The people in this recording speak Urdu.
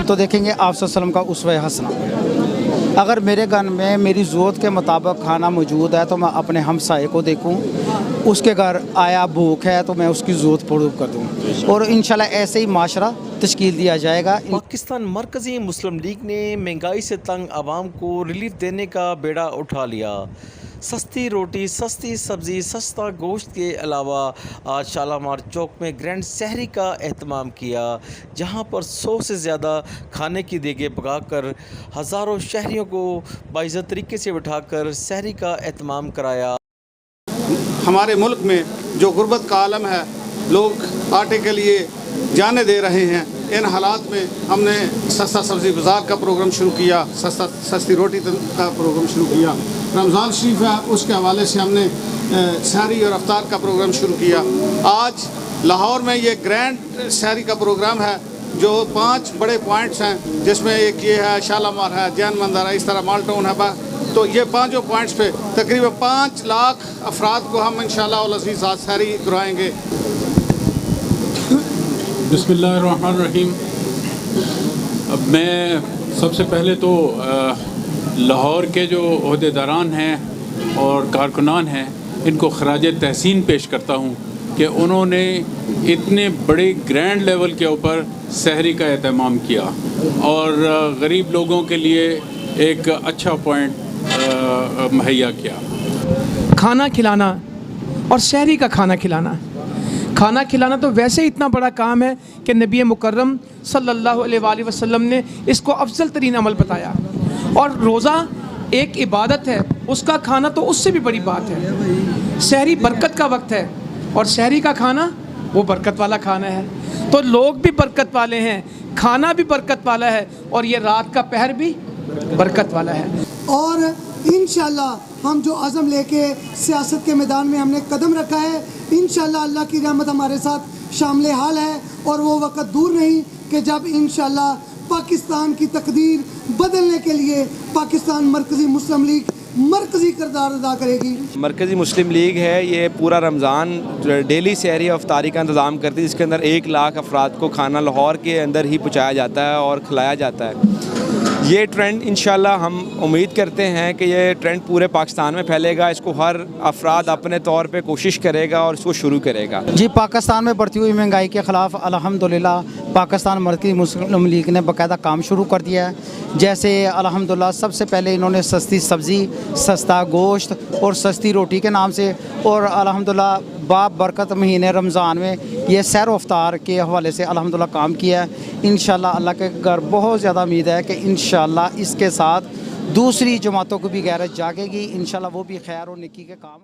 تو دیکھیں گے آپ صلی اللہ علیہ وسلم کا اسوہ حسنہ۔ اگر میرے گھر میں میری ضرورت کے مطابق کھانا موجود ہے تو میں اپنے ہمسائے کو دیکھوں، اس کے گھر آیا بھوک ہے تو میں اس کی ضرورت پورا کر دوں، اور انشاءاللہ ایسے ہی معاشرہ تشکیل دیا جائے گا۔ پاکستان مرکزی مسلم لیگ نے مہنگائی سے تنگ عوام کو ریلیف دینے کا بیڑا اٹھا لیا۔ سستی روٹی، سستی سبزی، سستا گوشت کے علاوہ آج شالامار چوک میں گرینڈ سحری کا اہتمام کیا، جہاں پر 100 سے زیادہ کھانے کی دیگیں پکا کر ہزاروں شہریوں کو باعزت طریقے سے بٹھا کر سحری کا اہتمام کرایا۔ ہمارے ملک میں جو غربت کا عالم ہے، لوگ آٹے کے لیے جانے دے رہے ہیں، ان حالات میں ہم نے سستا سبزی بازار کا پروگرام شروع کیا، سستی روٹی کا پروگرام شروع کیا۔ رمضان شریف ہے، اس کے حوالے سے ہم نے سحری اور افطار کا پروگرام شروع کیا۔ آج لاہور میں یہ گرینڈ سحری کا پروگرام ہے، جو 5 بڑے پوائنٹس ہیں، جس میں ایک یہ ہے، شالامار ہے، جین مندر ہے، اس طرح مال ٹاؤن ہے۔ تو یہ 5 پوائنٹس پہ تقریباً 5 لاکھ افراد کو ہم انشاءاللہ العزیز آج سحری کرائیں گے۔ بسم اللہ الرحمن الرحیم۔ اب میں سب سے پہلے تو لاہور کے جو عہدیداران ہیں اور کارکنان ہیں، ان کو خراج تحسین پیش کرتا ہوں کہ انہوں نے اتنے بڑے گرینڈ لیول کے اوپر سحری کا اہتمام کیا اور غریب لوگوں کے لیے ایک اچھا پوائنٹ مہیا کیا۔ کھانا کھلانا اور سحری کا کھانا کھلانا تو ویسے ہی اتنا بڑا کام ہے کہ نبی مکرم صلی اللہ علیہ وآلہ وسلم نے اس کو افضل ترین عمل بتایا، اور روزہ ایک عبادت ہے، اس کا کھانا تو اس سے بھی بڑی بات ہے۔ سحری برکت کا وقت ہے، اور سحری کا کھانا وہ برکت والا کھانا ہے، تو لوگ بھی برکت والے ہیں، کھانا بھی برکت والا ہے، اور یہ رات کا پہر بھی برکت والا ہے۔ اور انشاءاللہ ہم جو عزم لے کے سیاست کے میدان میں ہم نے قدم رکھا ہے، انشاءاللہ اللہ کی رحمت ہمارے ساتھ شامل حال ہے، اور وہ وقت دور نہیں کہ جب انشاءاللہ پاکستان کی تقدیر بدلنے کے لیے پاکستان مرکزی مسلم لیگ مرکزی کردار ادا کرے گی۔ مرکزی مسلم لیگ ہے، یہ پورا رمضان ڈیلی سحری افطاری کا انتظام کرتی ہے، جس کے اندر 1 لاکھ افراد کو کھانا لاہور کے اندر ہی پہنچایا جاتا ہے اور کھلایا جاتا ہے۔ یہ ٹرینڈ انشاءاللہ ہم امید کرتے ہیں کہ یہ ٹرینڈ پورے پاکستان میں پھیلے گا، اس کو ہر افراد اپنے طور پہ کوشش کرے گا اور اس کو شروع کرے گا۔ جی، پاکستان میں بڑھتی ہوئی مہنگائی کے خلاف الحمدللہ پاکستان مرکزی مسلم لیگ نے باقاعدہ کام شروع کر دیا ہے۔ جیسے الحمدللہ سب سے پہلے انہوں نے سستی سبزی، سستا گوشت اور سستی روٹی کے نام سے، اور الحمدللہ باب برکت مہینے رمضان میں یہ سحر و افطار کے حوالے سے الحمدللہ کام کیا ہے۔ انشاءاللہ اللہ کے گھر بہت زیادہ امید ہے کہ انشاءاللہ اس کے ساتھ دوسری جماعتوں کو بھی غیرت جاگے گی، انشاءاللہ وہ بھی خیر و نیکی کے کام